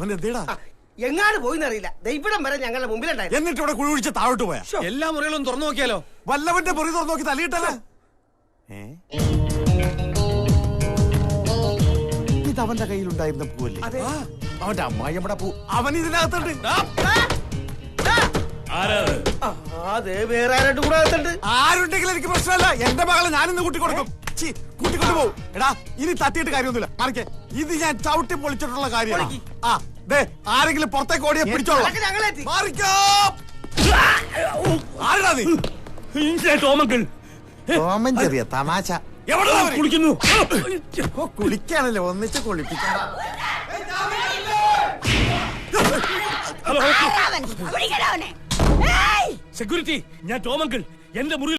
അവൻ എന്തേടാ എങ്ങാട് പോയിന്നറിയില്ല. ദൈവം വരെ ഞങ്ങളുടെ മുമ്പിലുണ്ടായിരുന്നു. എന്നിട്ട് ഇവിടെ കുഴി ഒഴിച്ച് താഴോട്ട് പോയാ. എല്ലാ മുറികളും തുറന്നു നോക്കിയാലോ? വല്ലവന്റെ മുറി തുറന്നു നോക്കി തലയിട്ടല്ലേ. ഇത് അവന്റെ കയ്യിലുണ്ടായിരുന്ന പൂവല്ലേ? അവന്റെ അമ്മായിയമ്മടെ പൂ. അവൻ ഇതിനകത്തുണ്ട്. വേറെ ആരായിട്ട് കൂടെ അകത്തുണ്ട്. ആരുണ്ടെങ്കിലും എനിക്ക് പ്രശ്നമല്ല. എന്റെ മകളെ ഞാനിന്ന് കൂട്ടിക്കൊടുക്കും. കൂട്ടിക്കൊണ്ടു പോകും. എടാ ഇനി തട്ടിയിട്ട് കാര്യമൊന്നുമില്ല. മാറിക്കേ. ഇത് ഞാൻ ചവിട്ടി പൊളിച്ചിട്ടുള്ള കാര്യമാണ്. ആ ദേ ആരെങ്കിലും പുറത്തേക്ക് ഓടിയെ പിടിച്ചോളാം. മാറിക്കോ. ആരാ നീ? ടോമൻ ചെറിയ തമാശ. കുളിക്കുന്നു. കുളിക്കാണല്ലോ ഒന്നിച്ച് കുളിപ്പിക്കണം. സെക്യൂരിറ്റി, ഞാൻ ടോമങ്കിൾ. എന്റെ മുറി